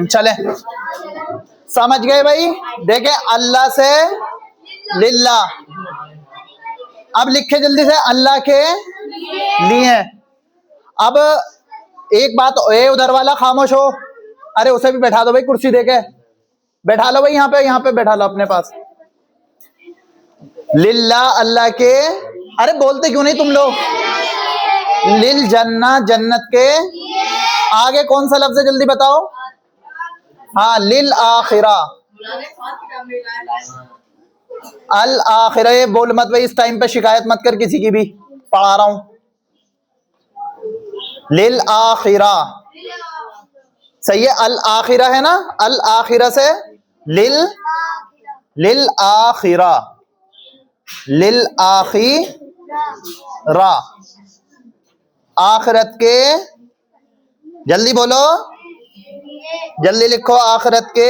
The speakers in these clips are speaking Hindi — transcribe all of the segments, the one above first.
सेकंड, चले समझ गए भाई। देखे अल्लाह से लिल्ला, अब लिखे जल्दी से अल्लाह के लिए। अब एक बात, ए उधर वाला खामोश हो, अरे उसे भी बैठा दो भाई, कुर्सी देके बैठा लो भाई, यहाँ पे बैठा लो अपने पास। लिल्ला अल्लाह के, अरे बोलते क्यों नहीं तुम लोग? लिल जन्ना जन्नत के आगे कौन सा लफ्ज है जल्दी बताओ? हाँ, लिल आखिरा, अल आखिरा। ये बोल मत भाई, इस टाइम पे शिकायत मत कर किसी की भी, पढ़ा रहा हूं। लिल आखिरा सही है, अल आखिरा है ना, अल आखिरा से लिल, लिल आखिरा, लिल आखिरा, आखिरत के, जल्दी बोलो, जल्दी लिखो, आखिरत के,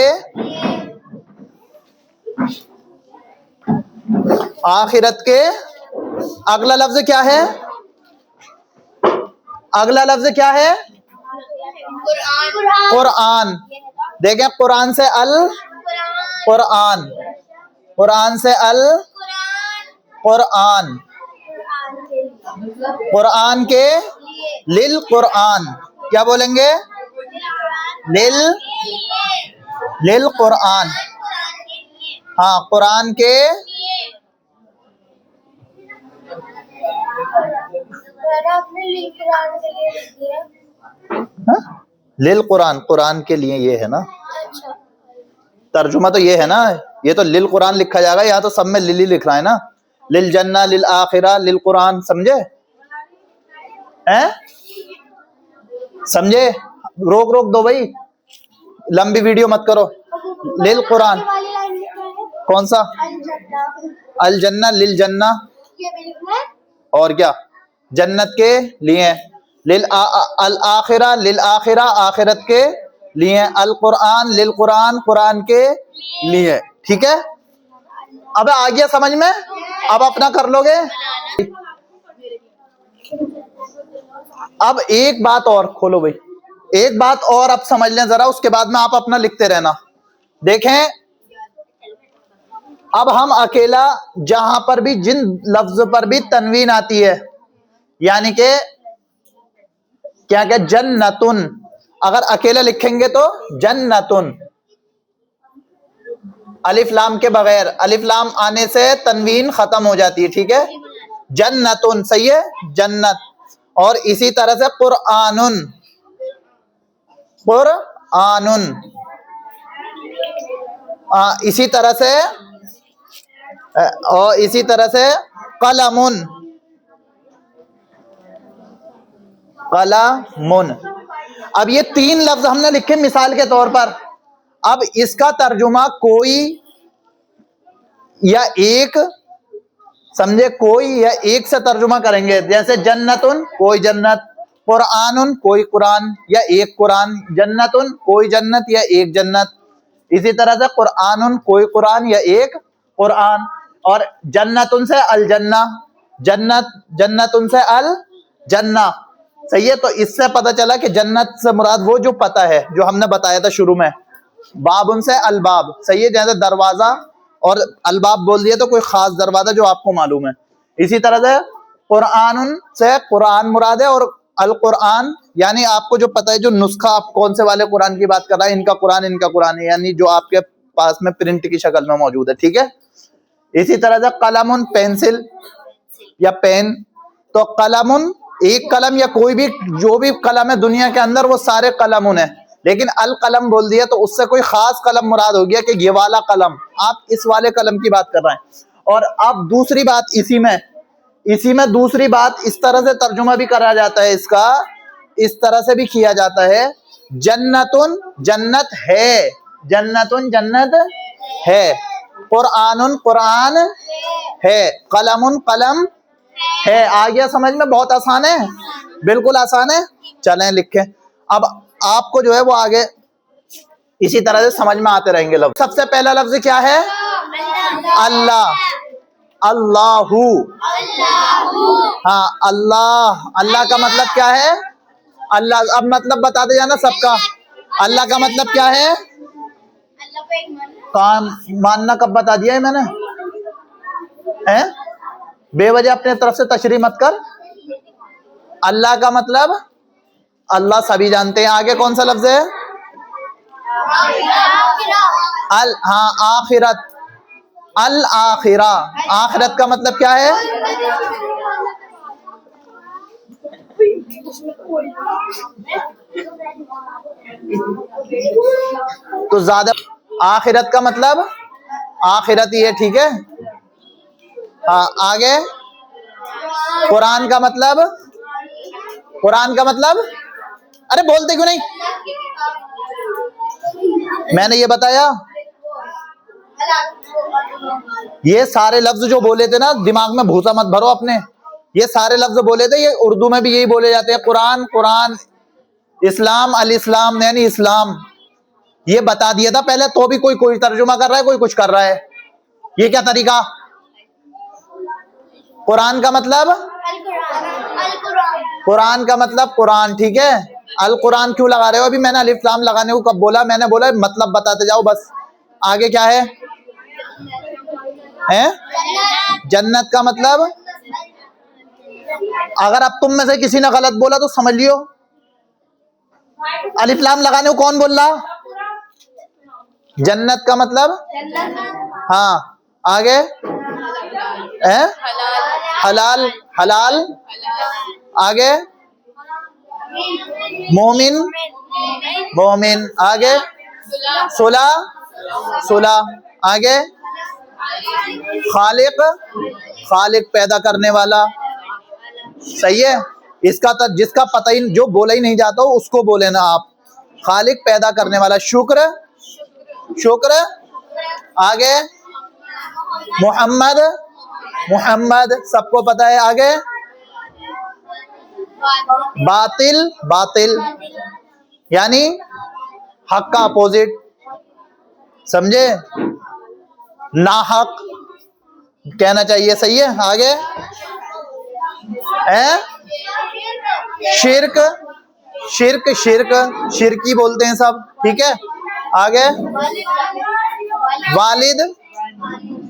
आखिरत के। अगला लफ्ज क्या है? अगला लफ्ज क्या है? कुरान। देखें, कुरान से अल कुरान, कुरान से अल कुरान, कुरान के लिल कुरान, क्या बोलेंगे? लिल, लिल कुरान, हाँ कुरान के, लिल कुरान, कुरान के लिए ये है ना, तर्जुमा तो ये है ना, ये तो लिल कुरान लिखा जाएगा, यहाँ तो सब में लिली लिख रहा है ना, लिल जन्ना, लिल आखिरा, लिल कुरान, समझे? हैं? समझे? रोक रोक दो भाई, लंबी वीडियो मत करो। लिल कुरान, कौन सा? अल जन्ना, लिल जन्ना, और क्या? जन्नत के लिए। लिल अल आखिरा, लिल आखिरा, आखिरत के लिए। अल कुरान, लिल कुरान, कुरान के लिए। ठीक है, अब आ गया समझ में? अब अपना कर लोगे। अब एक बात और खोलो भाई, एक बात और अब समझ लें जरा, उसके बाद में आप अपना लिखते रहना। देखें, अब हम अकेला जहां पर भी, जिन लफ्ज पर भी तनवीन आती है, यानी कि क्या क्या, जन्नतुन, अगर अकेला लिखेंगे तो जन्नतुन, अलिफ लाम के बगैर, अलिफ लाम आने से तनवीन खत्म हो जाती है। ठीक है, जन्नतुन सही है, जन्नत। और इसी तरह से कुरआनुन, कुरआनुन, इसी तरह से, और इसी तरह से कलमुन, कलमुन। अब ये तीन लफ्ज हमने लिखे मिसाल के तौर पर। अब इसका तर्जुमा कोई या एक, समझे, कोई या एक से तर्जुमा करेंगे। जैसे जन्नतुन, कोई जन्नत, कुरआनुन, कोई कुरान या एक कुरान, जन्नतुन, कोई जन्नत या एक जन्नत। इसी तरह से कुरआनुन, कोई कुरान या एक कुरान। और जन्नतुन से अल जन्ना, जन्नत, जन्नतुन से अल जन्ना। सही है, तो इससे पता चला कि जन्नत से मुराद वो जो पता है, जो हमने बताया था शुरू में। बाबुन से अलबाब, सही है, जैसे दरवाजा और अलबाब बोल दिया तो कोई खास दरवाजा जो आपको मालूम है। इसी तरह से कुरआनुन से कुरान मुराद है, और अल कुरान यानी आपको जो पता है, जो नुस्खा, आप कौन से वाले कुरान की बात कर रहा है, इनका कुरान है, यानी जो आपके पास में प्रिंट की शक्ल में मौजूद है। ठीक है, इसी तरह से कलमुन, पेंसिल या पेन, तो कलमुन एक कलम या कोई भी, जो भी कलम है दुनिया के अंदर, वो सारे कलमुन है। लेकिन अल कलम बोल दिया तो उससे कोई खास कलम मुराद हो गया कि ये वाला कलम, आप इस वाले कलम की बात कर रहे हैं। और अब दूसरी बात, इसी में दूसरी बात, इस तरह से तर्जुमा भी करा जाता है इसका, इस तरह से भी किया जाता है, जन्नतुन जन्नत है, जन्नतुन जन्नत है, कुरआनुन कुरान है, कलमुन कलम है। आ गया समझ में? बहुत आसान है, बिल्कुल आसान है। चलें लिखें, अब आपको जो है वो आगे इसी तरह से समझ में आते रहेंगे लफ्ज। सबसे पहला लफ्ज क्या है? अल्लाह, अल्लाहू, हाँ अल्लाह, अल्लाह का मतलब क्या है? अल्लाह। अब मतलब बताते जाना सबका, अल्लाह का मतलब क्या है? काम मानना कब बता दिया है मैंने? हैं? बेवजह अपने तरफ से तशरीह मत कर। अल्लाह का मतलब अल्लाह सभी जानते हैं। आगे कौन सा लफ्ज है? अल, हाँ आखिरत, अल आखिरा। आखिरत का मतलब क्या है? तो ज्यादा आखिरत का मतलब आखिरत ही है, ठीक है। हाँ आगे कुरान का मतलब, कुरान का मतलब, अरे बोलते क्यों नहीं? मैंने ये बताया, ये सारे लफ्ज जो बोले थे ना, दिमाग में भूसा मत भरो अपने। ये सारे लफ्ज बोले थे, ये उर्दू में भी यही बोले जाते हैं। कुरान, कुरान, इस्लाम, अल इस्लाम यानी इस्लाम। ये बता दिया था पहले, तो भी कोई कोई तर्जुमा कर रहा है, कोई कुछ कर रहा है। ये क्या तरीका? कुरान का मतलब, कुरान का मतलब कुरान, ठीक है। अल कुरान क्यों लगा रहे हो? अभी मैंने अलिफ लाम लगाने को कब बोला? मैंने बोला मतलब बताते जाओ बस। आगे क्या है? जन्नत का मतलब, अगर अब तुम में से किसी ने गलत बोला तो समझ लियो, अलिफ लाम लगाने को कौन बोल रहा? जन्नत का मतलब, हाँ आगे है हलाल, हलाल, आगे मोमिन, मोमिन, आगे सुला, सुला, आगे खालिक, खालिक पैदा करने वाला, सही है। इसका तो जिसका पता ही, जो बोला ही नहीं जाता उसको बोले ना आप। खालिक पैदा करने वाला। शुक्र, शुक्र, आगे मोहम्मद, मोहम्मद सबको पता है। आगे बातिल, बातिल यानी हक का अपोजिट, समझे? नाहक कहना चाहिए, सही है। आगे है शिर्क, शिर्क, शिर्क, शिरकी बोलते हैं सब, ठीक है। आगे वालिद,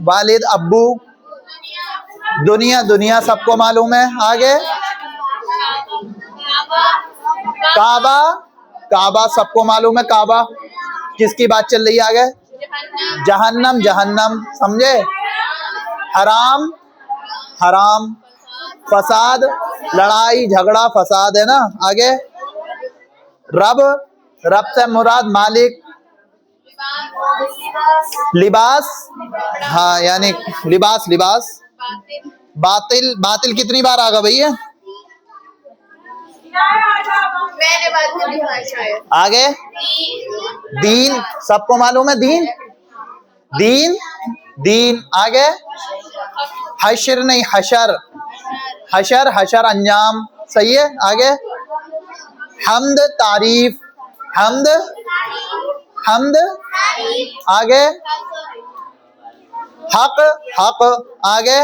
वालिद अब्बू, दुनिया, दुनिया सबको मालूम है। आगे काबा, काबा सबको मालूम है। काबा किसकी बात चल रही है? आगे जहन्नम, जहन्नम, समझे? हराम, हराम, फसाद, लड़ाई झगड़ा, फसाद है ना। आगे रब, रब से मुराद मालिक, लिबास, हाँ यानी लिबास, लिबास। बातिल, बातिल कितनी बार आ गया भैया? आगे दीन सबको मालूम है। दीन, दीन, दीन, आगे हशर नहीं हशर, हशर, हशर अंजाम, सही है। आगे हम्द, तारीफ, हम्द, हम्द, आगे हक, हक, आगे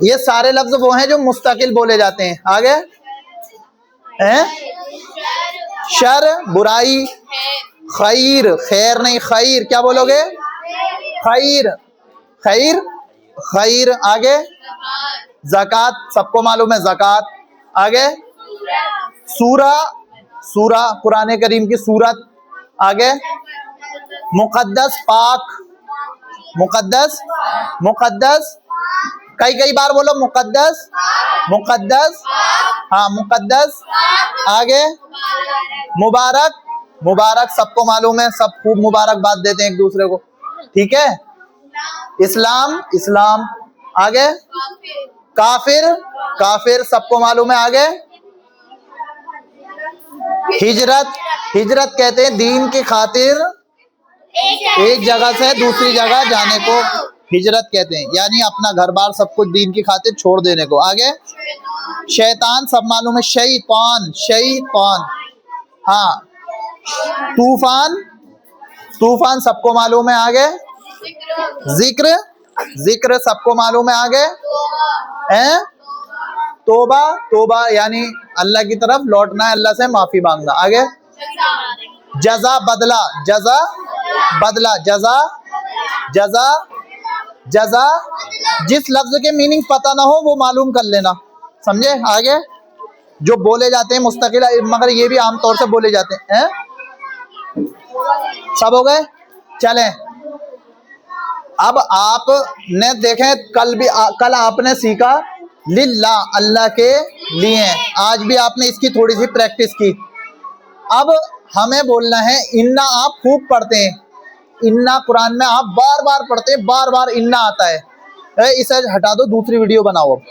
ये सारे लफ्ज वो हैं जो मुस्तकिल बोले जाते हैं। आगे हैं शर, बुराई, खैर, खैर नहीं खैर, क्या बोलोगे? खैर, खैर, खैर, आगे ज़कात सबको मालूम है, ज़कात। आगे सूरा, सूरा कुरान करीम की सूरत। आगे मुकद्दस, पाक, मुकद्दस, मुकद्दस, कई कई बार बोलो मुकद्दस, मुकद्दस, हाँ मुकद्दस। आगे मुबारक, मुबारक सबको मालूम है, सब खूब मुबारकबाद देते हैं एक दूसरे को, ठीक है। इस्लाम, इस्लाम, आगे काफिर, काफिर सबको मालूम है। आगे हिजरत, हिजरत कहते हैं दीन की खातिर एक जगह से दूसरी जगह जाने को हिजरत कहते हैं, यानी अपना घर बार सब कुछ दीन की खातिर छोड़ देने को। आगे शैतान सब मालूम है, शैतान, शैतान, हाँ तूफान, तूफान सबको मालूम है। आगे जिक्र, जिक्र सबको मालूम है। आगे हैं तोबा, तोबा यानी अल्लाह की तरफ लौटना है, अल्लाह से माफी मांगना। आगे जजा बदला, जजा बदला, जजा जजा जजा। जिस लफ्ज के मीनिंग पता ना हो वो मालूम कर लेना, समझे? आगे जो बोले जाते हैं मुस्तकिल, मगर ये भी आमतौर से बोले जाते हैं। सब हो गए? चलें, अब आपने देखें कल आपने सीखा लिल्लाह, अल्लाह के लिए। आज भी आपने इसकी थोड़ी सी प्रैक्टिस की। अब हमें बोलना है इन्ना। आप खूब पढ़ते हैं इन्ना, कुरान में आप बार बार पढ़ते हैं, बार बार इन्ना आता है। इसे हटा दो, दूसरी वीडियो बनाओ अब।